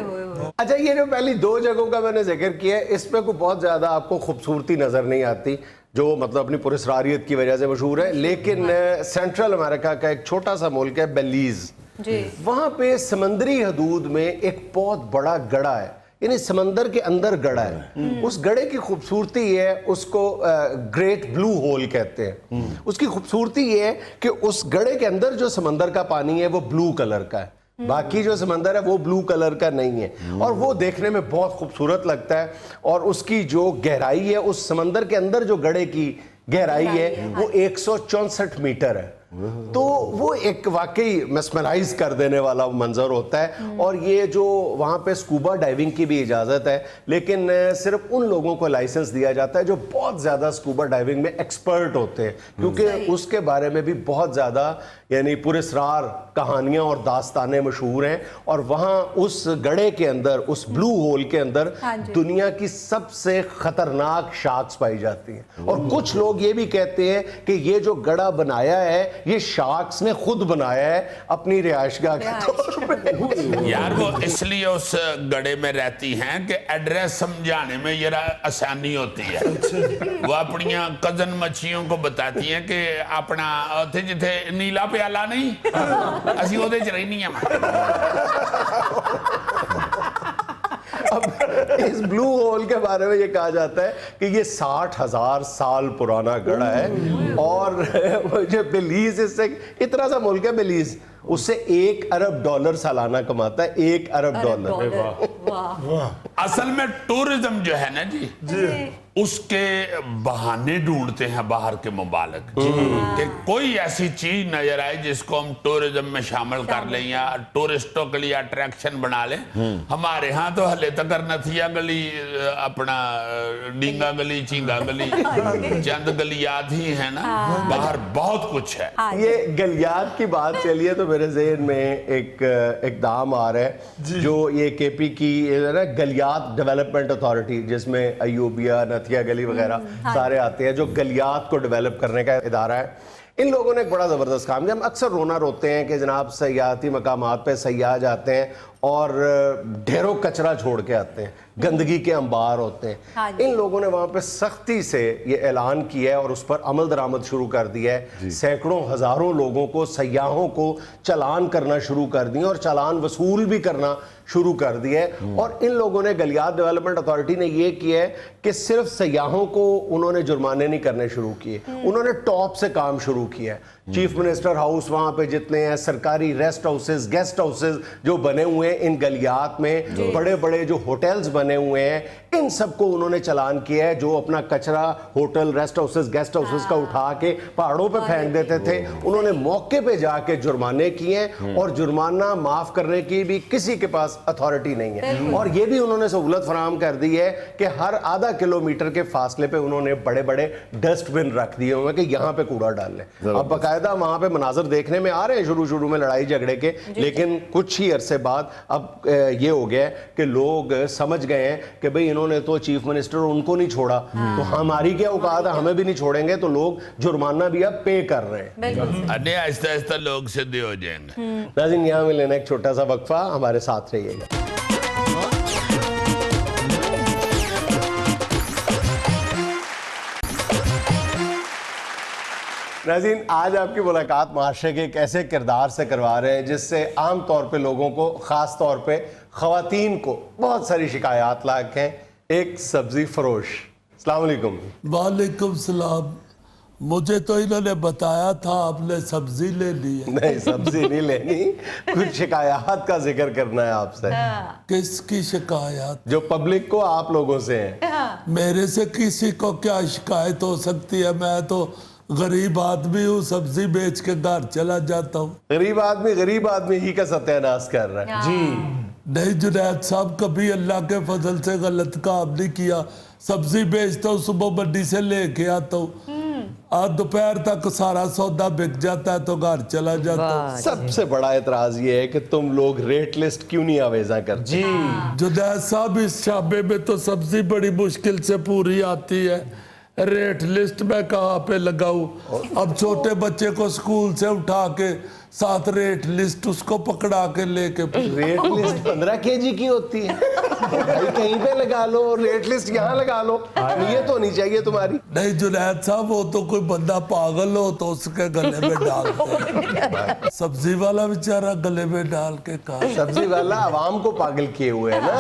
अच्छा, ये जो पहली 2 जगहों का मैंने जिक्र किया है, इसमें कोई बहुत ज्यादा आपको खूबसूरती नजर नहीं आती, जो मतलब अपनी पुरस्कारियत की वजह से मशहूर है। लेकिन सेंट्रल अमेरिका का एक छोटा सा मुल्क है बेलीज, वहां पे समंदरी हदूद में एक बहुत बड़ा गड़ा है, यानी समंदर के अंदर गड़ा है। उस गड़े की खूबसूरती ये है, उसको ग्रेट ब्लू होल कहते हैं। उसकी खूबसूरती ये है कि उस गड़े के अंदर जो समंदर का पानी है वो ब्लू कलर का है, बाकी जो समंदर है वो ब्लू कलर का नहीं है, और वो देखने में बहुत खूबसूरत लगता है। और उसकी जो गहराई है, उस समंदर के अंदर जो गड़े की गहराई है वो 164 मीटर है। तो वो एक वाकई मेस्मराइज कर देने वाला मंजर होता है। और ये जो वहाँ पे स्कूबा डाइविंग की भी इजाज़त है, लेकिन सिर्फ उन लोगों को लाइसेंस दिया जाता है जो बहुत ज़्यादा स्कूबा डाइविंग में एक्सपर्ट होते हैं, क्योंकि उसके बारे में भी बहुत ज़्यादा यानी पुरस्कार कहानियाँ और दास्तानें मशहूर हैं। और वहाँ उस गड़े के अंदर, उस ब्लू होल के अंदर दुनिया की सबसे ख़तरनाक शार्क्स पाई जाती हैं। और कुछ लोग ये भी कहते हैं कि ये जो गड़ा बनाया है ये शार्क्स ने खुद बनाया है अपनी रिहायशगाह के तौर पे। यार वो इसलिए उस गड़े में रहती हैं कि एड्रेस समझाने में जरा आसानी होती है। वो अपनी कजन मच्छियों को बताती हैं कि अपना उत्थे जिथे नीला प्याला नहीं, असी ओदे च रहनी है। अब इस ब्लू होल के बारे में ये कहा जाता है कि ये 60,000 साल पुराना गड़ा है। और जो बेलीज, इससे इतना सा मुल्क है बेलीज, उससे $1 अरब सालाना कमाता है, $1 अरब। असल में टूरिज्म जो है ना जी, उसके बहाने ढूंढते हैं बाहर के मुबालिक कि कोई ऐसी चीज नजर आए जिसको हम टूरिज्म में शामिल कर लें या टूरिस्टों के लिए अट्रैक्शन बना लें। हमारे यहाँ तो हले तक नथिया गली, अपना डींगा गली, चींगा गली, चंद गलियात ही है ना, बाहर बहुत कुछ है। ये गलियात की बात चलिए तो मेरे ज़हन में एक इक़दाम आ रहा है, जो ये केपी की ना गलियात डेवलपमेंट अथॉरिटी, जिसमें अयूबिया, नथिया गली वगैरह सारे आते हैं, जो गलियात को डेवलप करने का इदारा है। इन लोगों ने एक बड़ा ज़बरदस्त काम किया। हम अक्सर रोना रोते हैं कि जनाब सयाहती मकामात पे सयाह जाते हैं और ढेरों कचरा छोड़ के आते हैं, गंदगी के अंबार होते हैं। इन लोगों ने वहाँ पे सख्ती से ये ऐलान किया है और उस पर अमल दरामद शुरू कर दिया है। सैकड़ों हज़ारों लोगों को, सयाहों को चालान करना शुरू कर दिए और चालान वसूल भी करना शुरू कर दिया है। और इन लोगों ने, गलियात डेवलपमेंट अथॉरिटी ने ये किया है कि सिर्फ सयाहों को उन्होंने जुर्माने नहीं करने शुरू किए, उन्होंने टॉप से काम शुरू किया है। चीफ मिनिस्टर हाउस, वहाँ पे जितने हैं सरकारी रेस्ट हाउसेस, गेस्ट हाउसेस जो बने हुए हैं इन गलियात में, बड़े बड़े जो होटल्स बने हुए हैं, इन सबको उन्होंने चालान किया है। जो अपना कचरा hotel, rest houses, guest houses का उठा के पहाड़ों पे फेंक देते थे, उन्होंने मौके पे जाके जुर्माने किए हैं। और जुर्माना माफ करने की भी किसी के पास अथॉरिटी नहीं है। और ये भी उन्होंने सहूलत फराहम कर दी है कि हर आधा किलोमीटर के फासले पे उन्होंने बड़े बड़े डस्टबिन रख दिए हुए कि यहाँ पे कूड़ा डाल लें। अब बाकायदा वहाँ पे मनाजर देखने में आ रहे हैं शुरू में लड़ाई झगड़े के, लेकिन कुछ ही अरसे बाद अब ये हो गया कि लोग समझ गए हैं कि भाई इन्होंने तो चीफ मिनिस्टर, उनको नहीं छोड़ा, तो हमारी क्या औकात है, हमें भी नहीं छोड़ेंगे। तो लोग जुर्माना भी अब पे कर रहे हैं। अरे आहिस्ता आहिस्ता लोग सीधे हो जाएंगे। नाज़रीन, यहाँ में लेना एक छोटा सा वक्फा, हमारे साथ रहिएगा। नाज़रीन, आज आपकी मुलाकात माशरे के एक ऐसे किरदार से करवा रहे हैं जिससे आम तौर पे लोगों को, ख़ास तौर पे ख़वातीन को बहुत सारी शिकायत लायक हैं। एक सब्जी फरोश। अस्सलाम वालेकुम। वालेकुम सलाम। मुझे तो इन्होंने बताया था आपने सब्जी ले ली है। नहीं, सब्जी नहीं लेनी, कुछ शिकायत का जिक्र करना है आपसे। किसकी शिकायत? जो पब्लिक को आप लोगों से है। मेरे से किसी को क्या शिकायत हो सकती है? मैं तो गरीब आदमी हूँ, सब्जी बेच के घर चला जाता हूँ। गरीब आदमी ही का सत्यानाश कर रहा है। नहीं जुनैद साहब, कभी अल्लाह के फजल से गलत काम नहीं किया। सब्जी बेचता हूँ, सुबह मंडी से लेके आता हूँ, और दोपहर तक सारा सौदा बिक जाता है तो घर चला जाता हूँ। सबसे बड़ा एतराज ये है कि तुम लोग रेट लिस्ट क्यों नहीं आवेजा करते? जी जुनैद साहब, इस शाबे में तो सब्जी बड़ी मुश्किल से पूरी आती है, रेट लिस्ट में कहाँ पे लगाऊं? अब छोटे बच्चे को स्कूल से उठा के साथ रेट लिस्ट उसको पकड़ा के लेके रेट लिस्ट 15 kg की होती है भाई, कहीं पे लगा लो, रेट लिस्ट यहाँ लगा लो, ये तो होनी चाहिए तुम्हारी। नहीं जुनैद साहब, वो तो कोई बंदा पागल हो तो उसके गले में डालते, सब्जी वाला बेचारा गले में डाल के कहा। सब्जी वाला आवाम को पागल किए हुए है ना।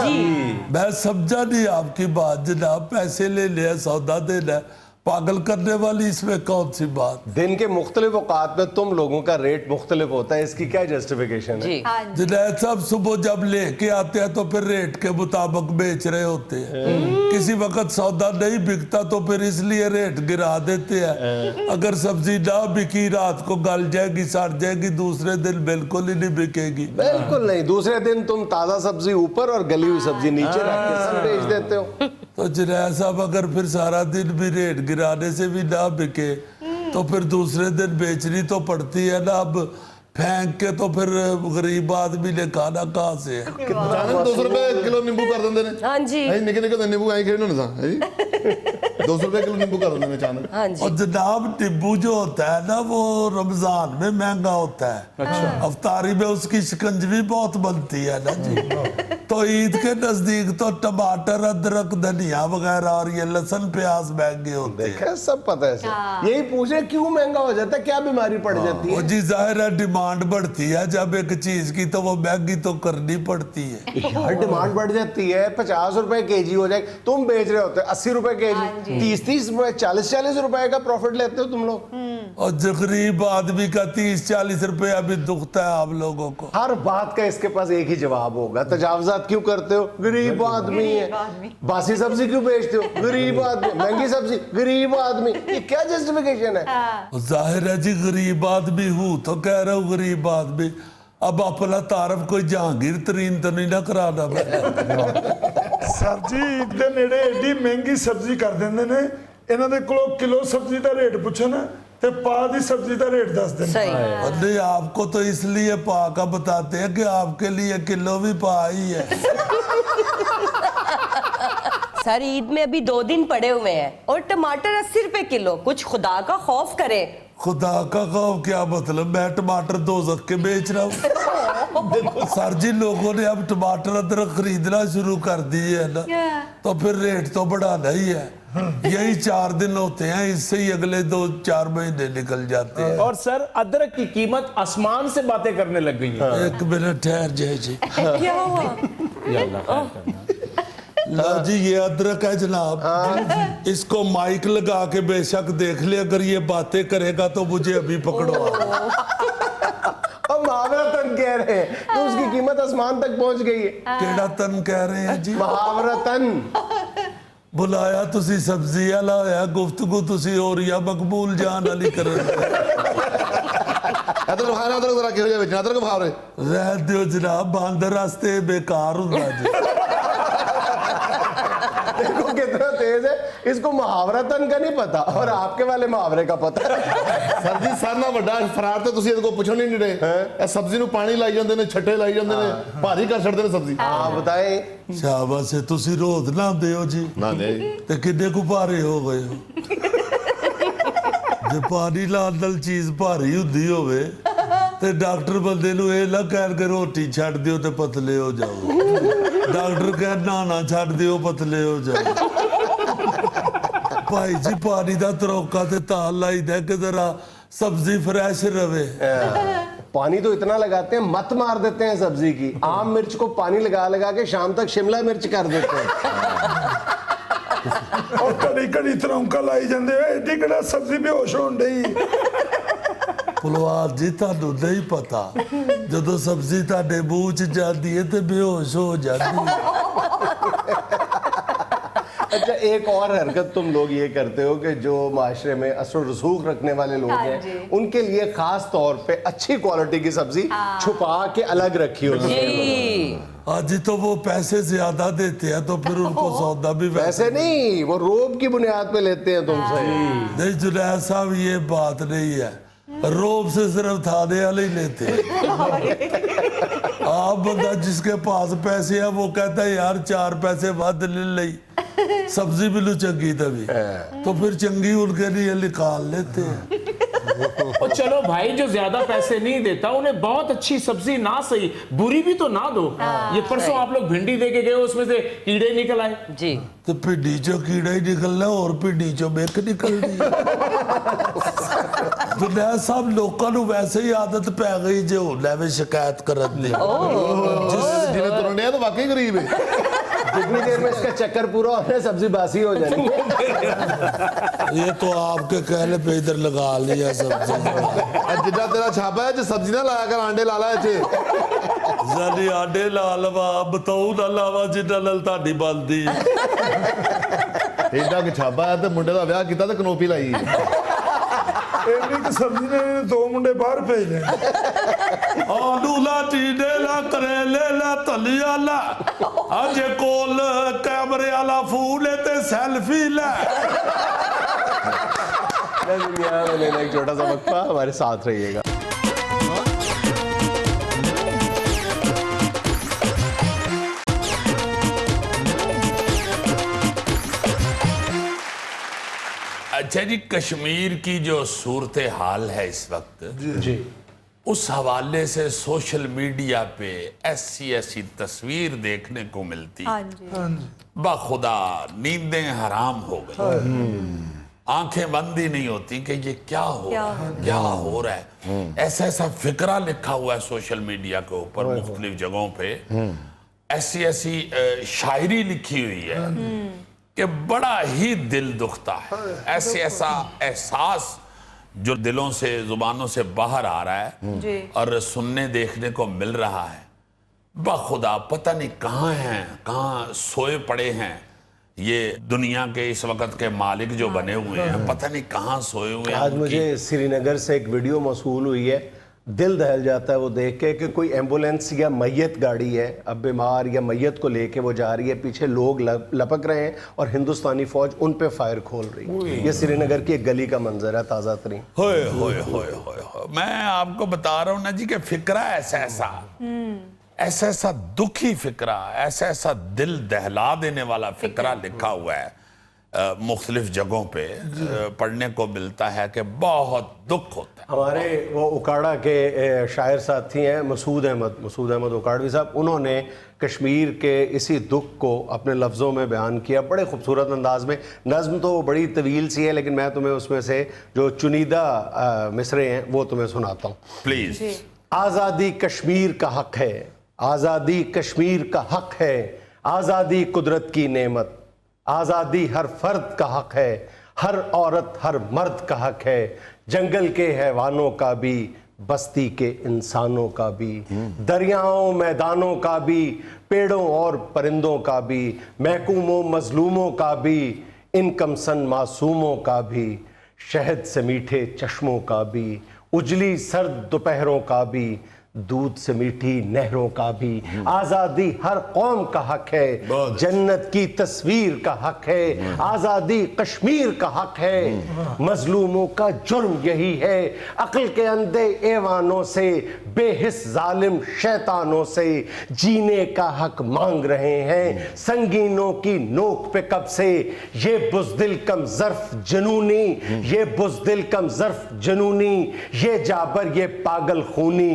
मैं समझा नहीं आपकी बात जनाब, पैसे ले लिया, सौदा देना, पागल करने वाली इसमें कौन सी बात? दिन के मुख्तलिफ औकात में तुम लोगों का रेट मुख्तलिफ होता है, इसकी क्या जस्टिफिकेशन है? जुनैद साहब, सुबह जब लेके आते हैं तो फिर रेट के मुताबिक बेच रहे होते हैं, किसी वक्त सौदा नहीं बिकता तो फिर इसलिए रेट गिरा देते हैं। अगर सब्जी ना बिकी, रात को गल जाएगी, सड़ जाएगी, दूसरे दिन बिल्कुल ही नहीं बिकेगी। बिल्कुल नहीं, दूसरे दिन तुम ताजा सब्जी ऊपर और गली हुई सब्जी नीचे रख के सब बेच देते हो। तो जुनैद साहब, अगर फिर सारा दिन भी रेट गिराने से भी ना बिके तो फिर दूसरे दिन बेचनी तो पड़ती है ना। अब फेंक के तो फिर गरीब आदमी ने खाना कहाँ से है? अचानक 200 रुपए किलो नींबू कर देंगे ने। हाँ जी। निके निके नींबू आई खेड़ने ना है जी 200 रुपए किलो नींबू कर देंगे अचानक। हाँ जी। और जनाब, नींबू जो होता है ना वो रमजान में महंगा होता है। अच्छा। अफ्तारी में उसकी शिकंजवी बहुत बनती है ना जी। तो ईद के नजदीक तो टमाटर, अदरक, धनिया वगैरह और ये लहसुन प्याज महंगे होते हैं। देखा, सब पता है सर। यही पूछ रहे क्यों महंगा हो जाता है, क्या बीमारी पड़ जाती और है? जी जाहिर है डिमांड बढ़ती है जब एक चीज की, तो वो महंगी तो करनी पड़ती है। यार डिमांड बढ़ जाती है, 50 रुपए kg हो जाए, तुम बेच रहे होते 80 रुपए kg, 30 रुपए, 40 रुपए का प्रॉफिट लेते हो तुम लोग। और जो गरीब आदमी का 30-40 रुपया भी दुखता है आप लोगों को। हर बात का इसके पास एक ही जवाब होगा, तजावजात क्यों करते हो? गरीब आदमी है। बासी सब्जी क्यों बेचते हो? गरीब आदमी। महंगी सब्जी, गरीब आदमी। ये क्या जस्टिफिकेशन है? जाहिर है जी, गरीब आदमी हूँ तो कह रहा हूँ गरीब आदमी। अब अपना तारफ कोई जहांगीर तरीन तो नहीं ना कराना मैं। सर जी, ईद ਦੇ ਨੇੜੇ ਏਡੀ ਮਹਿੰਗੀ ਸਬਜ਼ੀ ਕਰ ਦਿੰਦੇ ਨੇ, ਇਹਨਾਂ ਦੇ ਕੋਲੋਂ ਕਿਲੋ ਸਬਜ਼ੀ ਦਾ ਰੇਟ ਪੁੱਛੋ ਨਾ ਤੇ ਪਾ ਦੀ ਸਬਜ਼ੀ ਦਾ ਰੇਟ ਦੱਸ ਦੇਣ। सही। और नहीं, आपको तो इसलिए पा का बताते हैं कि आपके लिए किलो भी पा ही है। सर, ईद में अभी 2 दिन पड़े हुए हैं और टमाटर 80 रुपए किलो, कुछ खुदा का खौफ करें। खुदा का खौफ क्या मतलब? मैं टमाटर 2 के बेच रहा हूँ। सर जी, लोगों ने अब टमाटर अदरक खरीदना शुरू कर दिए है ना, तो फिर रेट तो बढ़ाना ही है। यही 4 दिन होते हैं, इससे ही अगले 2-4 महीने निकल जाते हैं। और सर, अदरक की कीमत आसमान से बातें करने लग गई है। एक मिनट ठहर जाए जी। क्या हुआ? लो जी, ये अदरक है जनाब, इसको माइक लगा के बेशक देख ले, अगर ये बातें करेगा तो मुझे अभी पकड़ो। अब महावरतन कह रहे हैं तो उसकी कीमत आसमान तक पहुंच गई है। केड़ा तन कह रहे हैं जी? महावरतन। बुलाया तुसी सब्जी वाला होया, गुफ्तगू तुसी हो रही है मकबूल जान वाली कर अदरक खाना, अदरक जरा किहो जाए अदरक खा रहे रह दियो जनाब, बांदर रास्ते बेकार हुंदा जी। देखो कितना तेज है, इसको मुहावरतन का नहीं पता और आपके वाले मुहावरे का पता है। सर जी, सारा ना ਵੱਡਾ ਫਰਾਰ ਤੇ ਤੁਸੀਂ ਇਹਦੇ ਕੋ ਪੁੱਛਣ ਨਹੀਂ ਡਰੇ। ਇਹ ਸਬਜ਼ੀ ਨੂੰ ਪਾਣੀ ਲਾਈ ਜਾਂਦੇ ਨੇ, ਛੱਟੇ ਲਾਈ ਜਾਂਦੇ ਨੇ, ਭਾਰੀ ਕਰ ਛੱਡਦੇ ਨੇ ਸਬਜ਼ੀ। हाँ बताएं। शाबाश है, तुसी रोज लांदे हो जी ਨਾ ਨਹੀਂ ते किन्ने को भारे हो गए हो? जे पानी लाण नाल चीज भारी हुंदी होवे ते डॉक्टर बंदे ਨੂੰ ਇਹ ਨਾ ਕਹਿਣ ਕੇ ਰੋਟੀ ਛੱਡ ਦਿਓ ਤੇ ਪਤਲੇ ਹੋ ਜਾਓ। ਡਾਕਟਰ ਕਹਿੰਦਾ ਨਹਾਣਾ ਛੱਡ ਦਿਓ, ਪਤਲੇ ਹੋ ਜਾਓ। ਭਾਈ ਜੀ, ਪਾਣੀ ਦਾ ਤਰੋਕਾ ਤੇ ਤਾਂ ਲਾਈਦਾ ਕਿ ਜ਼ਰਾ सब्जी फ्रेश रहे। पानी तो इतना लगाते हैं, मत मार देते हैं सब्जी की। आम मिर्च को पानी लगा लगा के शाम तक शिमला मिर्च कर देते हैं। और कड़ी कड़ी तरौंका लाई ਜਾਂਦੇ ਓਏ, ਏਡੀ ਕਿਹੜਾ ਸਬਜ਼ੀ ਬੇਹੋਸ਼ ਹੋਣ ਡਈ। ਭਲਵਾਨ ਜੀ, ਤੁਹਾਨੂੰ ਨਹੀਂ ਪਤਾ, ਜਦੋਂ ਸਬਜ਼ੀ ਤੁਹਾਡੇ ਮੂੰਹ 'ਚ ਜਾਂਦੀ ਹੈ ਤੇ ਬੇਹੋਸ਼ ਹੋ ਜਾਂਦੀ ਹੈ। अच्छा, एक और हरकत तुम लोग ये करते हो कि जो माशरे में असर रसूख रखने वाले लोग हाँ हैं जी। उनके लिए खास तौर पे अच्छी क्वालिटी की सब्जी छुपा के अलग रखी होती है। जी आज तो वो पैसे ज्यादा देते हैं तो फिर उनको सौदा भी वैसे नहीं, वो रोब की बुनियाद पे लेते हैं तुमसे। नहीं जुनैद साहब, ये बात नहीं है। रोब से सिर्फ थाने वाले ही लेते हैं। आप बंदा जिसके पास पैसे है वो कहता है यार 4 पैसे वध ले ली, सब्जी भी चंगी तभी, तो फिर चंगी उनके लिए निकाल लेते हैं। और चलो भाई, जो ज्यादा पैसे नहीं देता उन्हें बहुत अच्छी सब्जी ना सही बुरी भी तो ना दो। ये परसों आप लोग भिंडी दे के गए, उसमें से कीड़े निकल आए। जी तो पिंडी चो कीड़ा ही निकलना और पिंडी चो मेक निकलनी। जुनैद साहब, लोगों ਨੂੰ वैसे ही आदत पै गई जो लेवे शिकायत करन दी। जिन्हें तुरंत तो वाकई गरीब है। जितनी देर में इसका चक्कर पूरा होने सब्जी बासी हो जाएगी। ये तो आपके कहने पे इधर लगा लिया सब्जी। जितना तेरा छापा है, जो सब्जी ना लाया कर, आंडे ला ला इत्थे। जानी आंडे ला लवा, बताऊ ना लावा जिन्ना नाल ताड़ी बनदी। एडा कि छापा है ते मुंडे दा विआह कीता ते कनोपी लाई। ਇੰਨੀ ਕਿ ਸਬਜ਼ੀ ਨੇ 2 ਮੁੰਡੇ ਬਾਹਰ ਭੇਜ ਲਏ। ਆਲੂ ਲਾ ਟੀਡੇ ਲਾ ਕਰੇਲੇ ਲਾ ਧਨੀਆ ਲਾ, ਅਜੇ ਕੋਲ ਕੈਮਰੇ ਵਾਲਾ ਫੋਨ ਤੇ ਸੈਲਫੀ ਲੈ। दुनिया में लेना एक छोटा सा वक्फा, हमारे साथ रहिएगा। अच्छा जी, कश्मीर की जो सूरत हाल है इस वक्त जी उस हवाले से सोशल मीडिया पे ऐसी तस्वीर देखने को मिलती, बाखुदा नींदें हराम हो गई, आंखें बंद ही नहीं होती कि ये क्या हो रहा है। ऐसा फिक्रा लिखा हुआ है सोशल मीडिया के ऊपर, मुख्तलिफ जगहों पे ऐसी शायरी लिखी हुई है कि बड़ा ही दिल दुखता है। ऐसा एहसास जो दिलों से, जुबानों से बाहर आ रहा है और सुनने देखने को मिल रहा है, बाखुदा पता नहीं कहाँ हैं, कहाँ सोए पड़े हैं ये दुनिया के इस वक्त के मालिक जो बने हुए हैं, पता नहीं कहाँ सोए हुए हैं। आज मुझे श्रीनगर से एक वीडियो मौसूल हुई है, दिल दहल जाता है वो देख के कि कोई एम्बुलेंस या मैयत गाड़ी है, अब बीमार या मैयत को लेके वो जा रही है, पीछे लोग लपक रहे हैं और हिंदुस्तानी फौज उन पे फायर खोल रही है। ये श्रीनगर की एक गली का मंजर है, ताज़ा तरीन। होए होए होए होए होए। मैं आपको बता रहा हूँ ना जी कि फिक्रा ऐसा दुखी फिक्रा, ऐसा दिल दहला देने वाला फिक्रा लिखा हुआ है मुख्तलिफ जगहों पे पढ़ने को मिलता है कि बहुत दुख होता है। हमारे वो उकाड़ा के शायर साथी हैं मसूद अहमद उकाड़वी साहब, उन्होंने कश्मीर के इसी दुख को अपने लफ्ज़ों में बयान किया बड़े खूबसूरत अंदाज में। नज़्म तो बड़ी तवील सी है, लेकिन मैं तुम्हें उसमें से जो चुनिंदा मिसरे हैं वो तुम्हें सुनाता हूँ। प्लीज। आज़ादी कश्मीर का हक है, आज़ादी कश्मीर का हक है, आज़ादी कुदरत की नेमत, आज़ादी हर फर्द का हक है, हर औरत हर मर्द का हक है, जंगल के हैवानों का भी, बस्ती के इंसानों का भी, दरियाओं मैदानों का भी, पेड़ों और परिंदों का भी, महकूमों मजलूमों का भी, इन कमसन मासूमों का भी, शहद से मीठे चश्मों का भी, उजली सर्द दोपहरों का भी, दूध से मीठी नहरों का भी। आज़ादी हर कौम का हक है, जन्नत की तस्वीर का हक है, आज़ादी कश्मीर का हक है, मजलूमों का जुर्म यही है, अक्ल के अंधे ऐवानों से, बेहिस जालिम शैतानों से जीने का हक मांग रहे हैं, संगीनों की नोक पे कब से ये बुज़दिल कम ज़र्फ जनूनी, ये बुज़दिल कम ज़र्फ जनूनी, ये जाबर ये पागल खूनी,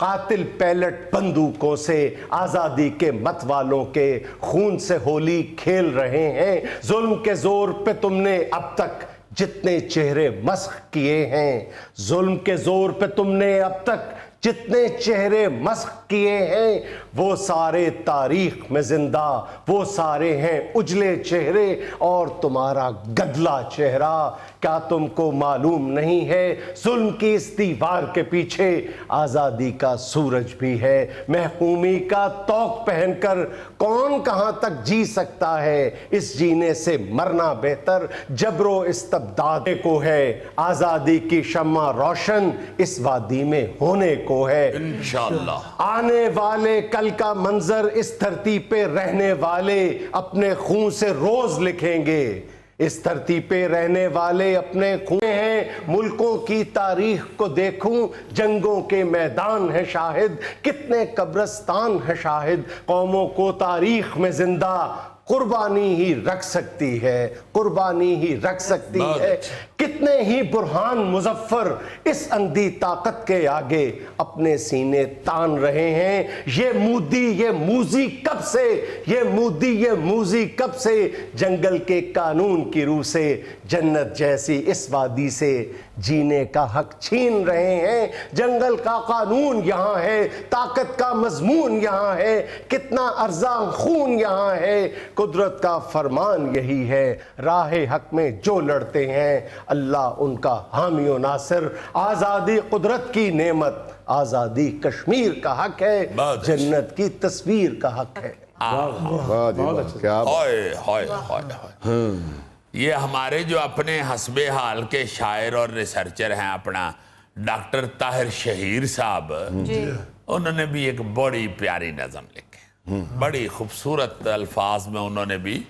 कातिल पैलट बंदूकों से आज़ादी के मत वालों के खून से होली खेल रहे हैं। जुल्म के जोर पे तुमने अब तक जितने चेहरे मस्ख किए हैं, जुल्म के जोर पे तुमने अब तक जितने चेहरे मस्ख किए हैं, वो सारे तारीख में जिंदा, वो सारे हैं उजले चेहरे और तुम्हारा गदला चेहरा। क्या तुमको मालूम नहीं है, जुल्म की इस दीवार के पीछे आज़ादी का सूरज भी है। महकूमी का तौक पहनकर کون کہاں تک جی سکتا ہے، اس جینے سے مرنا بہتر، جبر و استبداد کو ہے، آزادی کی شمع روشن اس وادی میں ہونے کو ہے، انشاءاللہ آنے والے کل کا منظر اس دھرتی پہ رہنے والے اپنے خون سے روز لکھیں گے، اس دھرتی پہ رہنے والے اپنے خون ہیں، ملکوں کی تاریخ کو دیکھوں جنگوں کے میدان ہے شاہد، کتنے قبرستان ہے شاہد، قوموں کو تاریخ میں زندہ قربانی ہی رکھ سکتی ہے، قربانی ہی رکھ سکتی ہے، کتنے ہی برہان مظفر اس اندھی طاقت کے آگے اپنے سینے تان رہے ہیں، یہ مودی یہ موزی کب سے، یہ مودی یہ موزی کب سے جنگل کے قانون کی روح سے جنت جیسی اس وادی سے جینے کا حق چھین رہے ہیں، جنگل کا قانون یہاں ہے، طاقت کا مضمون یہاں ہے، کتنا ارزاں خون یہاں ہے، قدرت کا فرمان یہی ہے، راہ حق میں جو لڑتے ہیں اللہ ان کا حامی و ناصر، آزادی قدرت کی نعمت، آزادی کشمیر کا حق ہے، جنت کی تصویر کا حق ہے۔ یہ ہمارے جو اپنے حسب حال کے شاعر اور ریسرچر ہیں اپنا ڈاکٹر طاہر شہیر صاحب، انہوں نے بھی ایک بڑی پیاری نظم لکھی، بڑی خوبصورت الفاظ میں انہوں نے بھی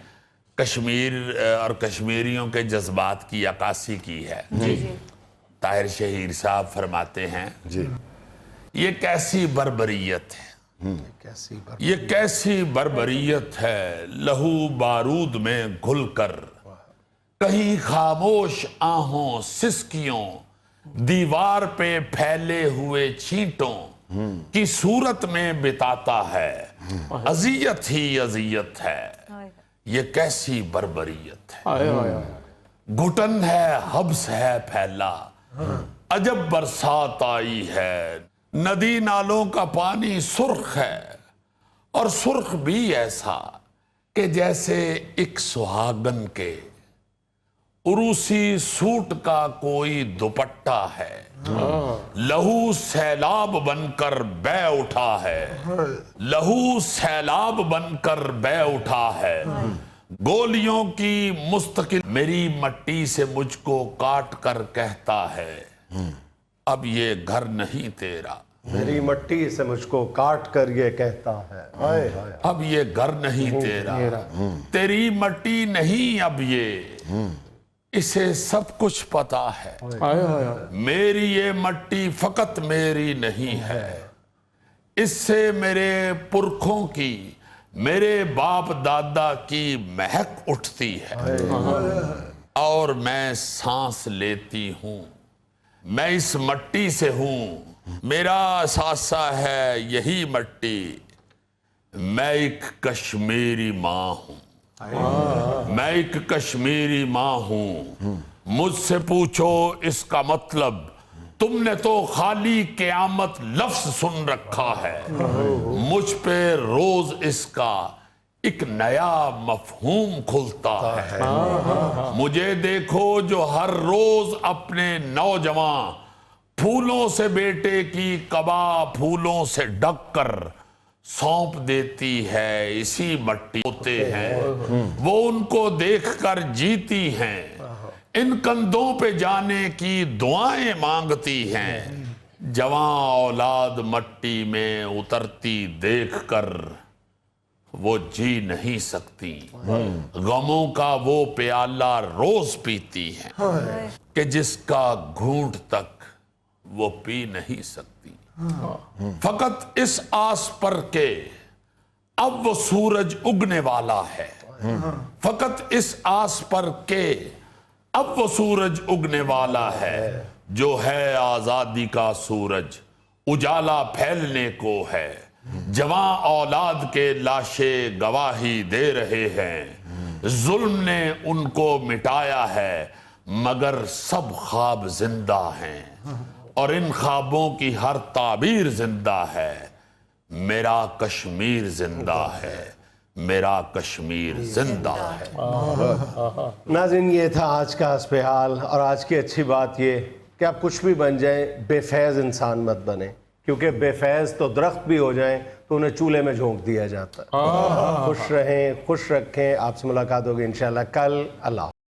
کشمیر اور کشمیریوں کے جذبات کی عکاسی کی ہے۔ طاہر شہیر صاحب فرماتے ہیں یہ کیسی بربریت ہے، یہ کیسی بربریت ہے، لہو بارود میں گھل کر کہیں خاموش آہوں سسکیوں، دیوار پہ پھیلے ہوئے چھینٹوں کی صورت میں بتاتا ہے، اذیت ہی اذیت ہے، یہ کیسی بربریت ہے، گھٹن ہے حبس ہے پھیلا، عجب برسات آئی ہے، ندی نالوں کا پانی سرخ ہے، اور سرخ بھی ایسا کہ جیسے ایک سہاگن کے عروسی سوٹ کا کوئی دوپٹہ ہے، لہو سیلاب بن کر بہہ اٹھا ہے، لہو سیلاب بن کر بہہ اٹھا ہے، گولیوں کی مستقل میری مٹی سے مجھ کو کاٹ کر کہتا ہے، اب یہ گھر نہیں تیرا، میری مٹی سے مجھ کو کاٹ کر یہ کہتا ہے، اب یہ گھر نہیں تیرا، تیری مٹی نہیں اب یہ، اسے سب کچھ پتا ہے، میری یہ مٹی فقط میری نہیں ہے، اس سے میرے پرکھوں کی، میرے باپ دادا کی مہک اٹھتی ہے، اور میں سانس لیتی ہوں، میں اس مٹی سے ہوں، میرا اثاثہ ہے یہی مٹی، میں ایک کشمیری ماں ہوں، میں ایک کشمیری ماں ہوں، مجھ سے پوچھو اس کا مطلب، تم نے تو خالی قیامت لفظ سن رکھا ہے، مجھ پہ روز اس کا ایک نیا مفہوم کھلتا ہے، مجھے دیکھو جو ہر روز اپنے نوجوان پھولوں سے بیٹے کی قبا پھولوں سے ڈھک کر سونپ دیتی ہے، اسی مٹی ہوتے ہیں وہ ان کو دیکھ کر جیتی ہیں، ان کندھوں پہ جانے کی دعائیں مانگتی ہیں، جوان اولاد مٹی میں اترتی دیکھ کر وہ جی نہیں سکتی، غموں کا وہ پیالہ روز پیتی ہیں کہ جس کا گھونٹ تک وہ پی نہیں سکتی، فقط اس آس پر کہ اب وہ سورج اگنے والا ہے، فقط اس آس پر کہ اب وہ سورج اگنے والا ہے، جو ہے آزادی کا سورج اجالا پھیلنے کو ہے، جوان اولاد کے لاشیں گواہی دے رہے ہیں، ظلم نے ان کو مٹایا ہے مگر سب خواب زندہ ہیں، اور ان خوابوں کی ہر تعبیر زندہ ہے، میرا کشمیر زندہ ہے، میرا کشمیر زندہ ہے۔ ناظرین یہ تھا آج کا حسب حال، اور آج کی اچھی بات یہ کہ آپ کچھ بھی بن جائیں بے فیض انسان مت بنیں، کیونکہ بے فیض تو درخت بھی ہو جائیں تو انہیں چولہے میں جھونک دیا جاتا ہے. خوش رہیں, خوش رکھیں. آپ سے ملاقات ہوگی انشاءاللہ کل. اللہ